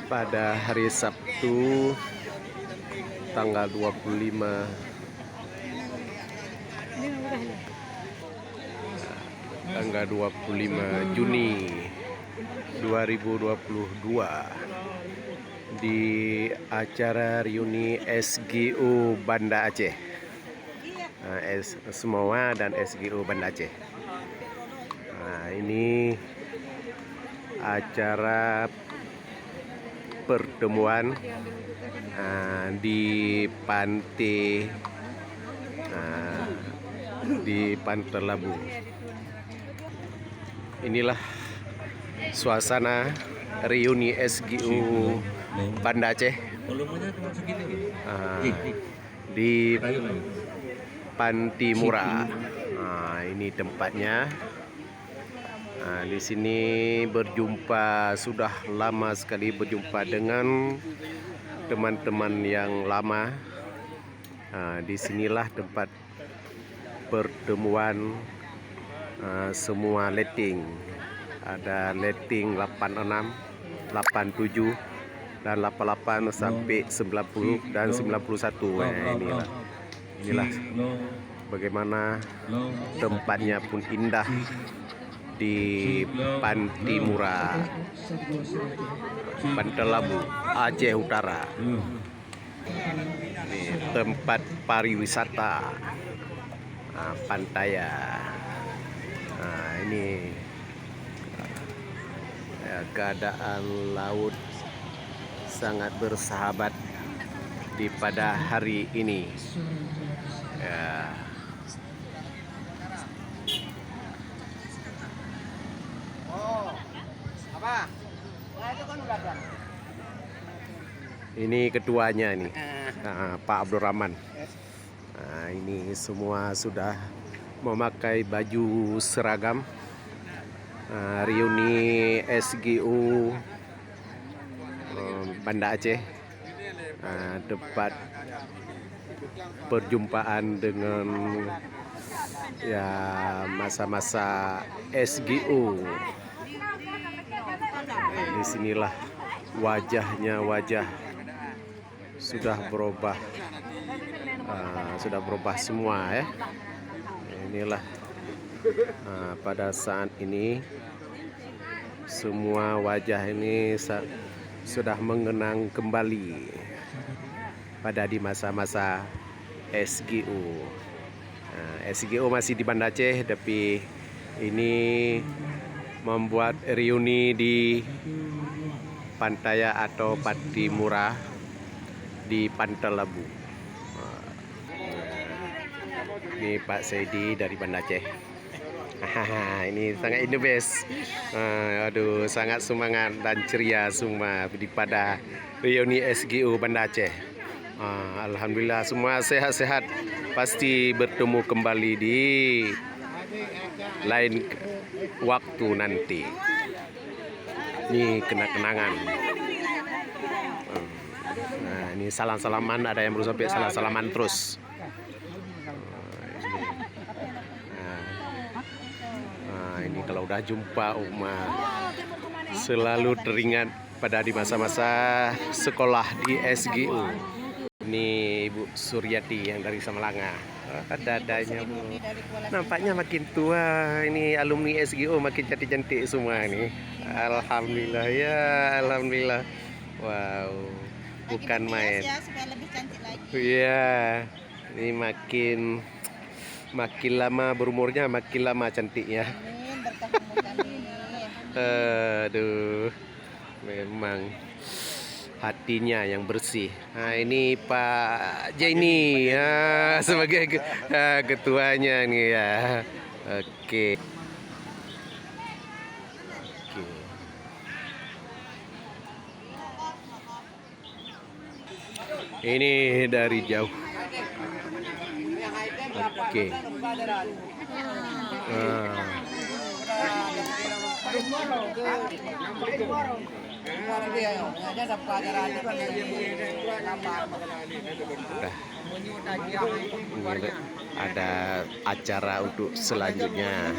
pada hari Sabtu tanggal 25 Juni 2022 di acara reuni SGO Banda Aceh, Semoa dan SGO Banda Aceh. Nah, ini acara pertemuan di pantai Labu. Inilah suasana reuni SGO Banda Aceh di Panti Mura. Ini tempatnya. Di sini sudah lama sekali berjumpa dengan teman-teman yang lama. Disinilah tempat pertemuan semua letting. Ada letting 86, 87, dan 88 sampai 90 dan 91. Inilah bagaimana tempatnya pun indah di Panti Mura, Pantai Labu, Aceh Utara. Ini tempat pariwisata Pantaya. Ini keadaan laut sangat bersahabat di pada hari ini. Ini ketuanya ini, Pak Abdul Rahman. Ini semua sudah memakai baju seragam reuni SGO Banda Aceh, tempat perjumpaan dengan masa-masa SGO. Disinilah wajah sudah berubah, semua ya. Inilah pada saat ini semua wajah ini sudah mengenang kembali pada di masa-masa SGO. SGO masih di Banda Aceh, tapi ini membuat reuni di Pantaya atau Panti Mura di Pantai Labu. Ini Pak Saidi dari Banda Aceh. Ini sangat the best. Aduh, sangat semangat dan ceria semua pada reuni SGO Banda Aceh. Alhamdulillah semua sehat-sehat. Pasti bertemu kembali di lain waktu nanti. Ini kenang-kenangan. Ini salam-salaman, ada yang berusaha salam-salaman terus. Ini kalau udah jumpa Uma selalu teringat pada di masa-masa sekolah di SGO. Ini Ibu Suryati yang dari Samalanga. Dadanya Bu, nampaknya makin tua. Ini alumni SGO makin cantik-cantik semua ini. Alhamdulillah ya, alhamdulillah. Wow, bukan main. Supaya lebih cantik lagi. Iya, ini makin lama berumurnya makin lama cantiknya. Aduh, memang hatinya yang bersih. Ini Pak Jaini sebagai ketuanya nih ya. Oke. Ini dari jauh. Oke. Ada acara untuk selanjutnya,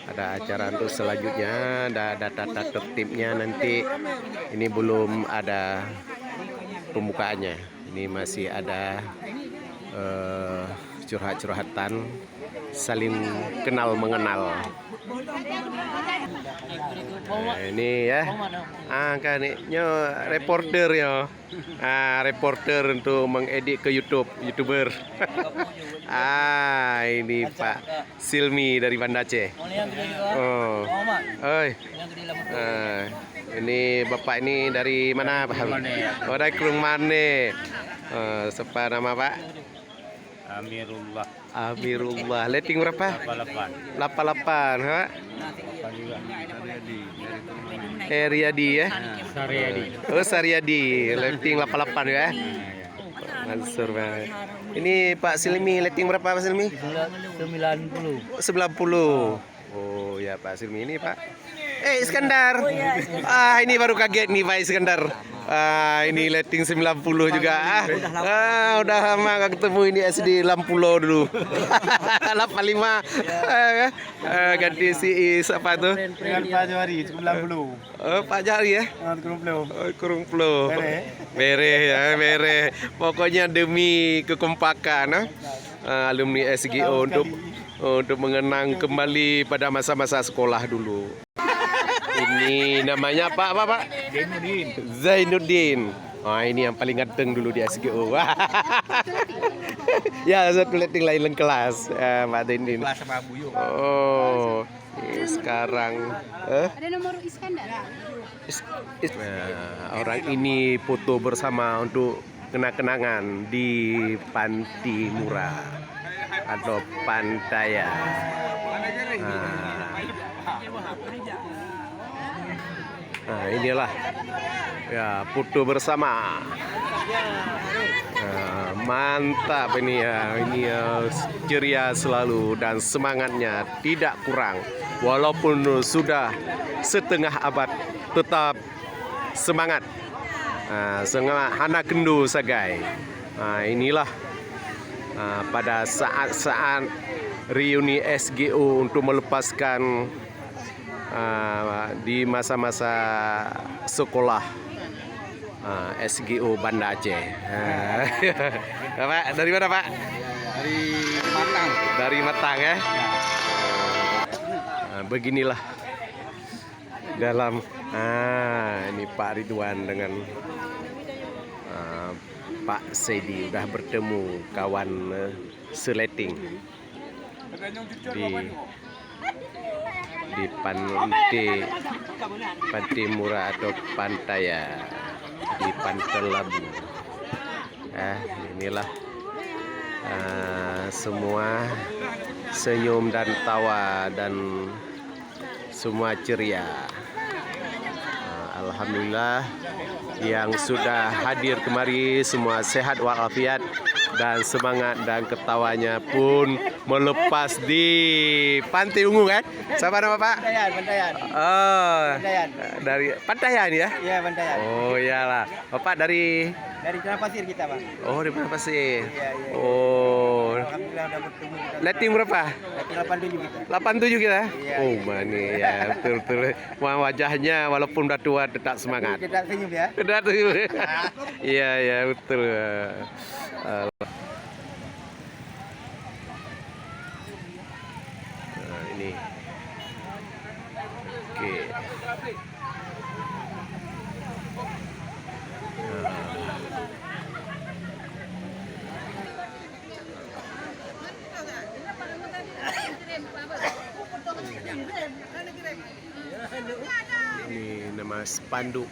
ada acara untuk selanjutnya, ada tata tertibnya nanti. Ini belum ada pembukaannya. Ini masih ada curhat-curhatan, saling kenal mengenal. Nah, ini ya, kan ini reporter ya, reporter untuk mengedit ke YouTuber. Ini Pak Silmi dari Banda Aceh. Oh, oi. Ini Bapak ini dari mana Pak? Oh, dari Kurung Mane. Siapa nama Pak? Amirullah. Amirullah. Letting berapa? 88. 88, ha? Riyadi ya? Saryadi. Oh, Saryadi. Letting 88 ya? Mansur banget. Ini Pak Silmi, letting berapa Pak Silmi? 90. 90. Oh ya Pak Silmi ini Pak. Iskandar. Ini baru kaget nih Pak Iskandar. Ini letting 90 juga. Udah lama gak ketemu ini SD Lampulo dulu. 85. Ganti si siapa tuh? Dengan Pak Jari 90. Pak Jari ya? Kurung Plo. Bere ya, bere. Pokoknya demi kekompakan alumni SGO untuk mengenang kembali pada masa-masa sekolah dulu. Ini namanya Pak apa Pak? Zainuddin. Ini yang paling ganteng dulu di SGO. Ya, satu letting lain kelas. Pak Zainuddin. Kelas sama Buyo. Oh, ini sekarang. Ada nomor Iskandar. Orang ini foto bersama untuk kenang-kenangan di Panti Murah atau Pantaya. Inilah ya foto bersama. Mantap ini ya, ceria selalu dan semangatnya tidak kurang walaupun sudah setengah abad tetap semangat. Semangat anak kendu sagai. Inilah pada saat-saat reuni SGO untuk melepaskan di masa-masa sekolah SGO Banda Aceh. Pak, dari mana Pak? Dari Matang. Dari Matang ya. Beginilah dalam ini Pak Ridwan dengan Pak Sedi udah bertemu kawan seleting di Panti Murah atau Pantaya di Pantai Labu. Inilah semua senyum dan tawa dan semua ceria. Alhamdulillah yang sudah hadir kemari semua sehat walafiat dan semangat dan ketawanya pun melepas di Pantai Ungu kan? Siapa nama Pak? Bantayan. Oh, Bantayan. dari Pantayan ya? Iya, Bantayan. Oh iyalah. Bapak dari Tanah Pasir kita, Bang. Oh, di mana Pasir? Iya. Oh. Alhamdulillah udah bertemu kita. Letting berapa? Letting 87 kita. 87 kita? Iya, Oh, iya. mani ya, betul. Wajahnya walaupun udah tua tetap semangat. Kita senyum ya. Udah tuh. Iya, betul. Ini. Oke. Ini nama spanduk.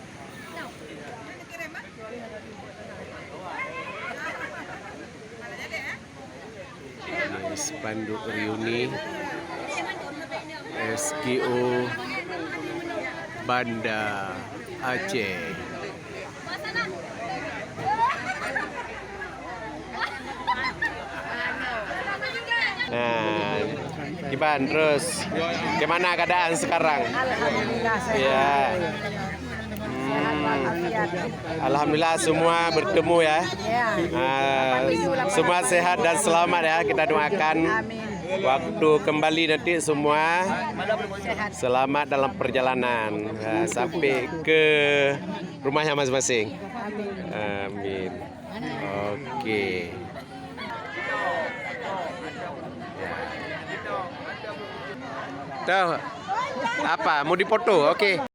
Ini spanduk reuni SGO Banda Aceh. Nah, Iban terus gimana keadaan sekarang? Alhamdulillah Ya. Alhamdulillah semua bertemu ya. Semua sehat dan selamat ya kita doakan. Amin. Waktu kembali nanti semua selamat dalam perjalanan sampai ke rumahnya masing-masing. Amin. Oke. Tahu apa? Mau dipoto? Oke.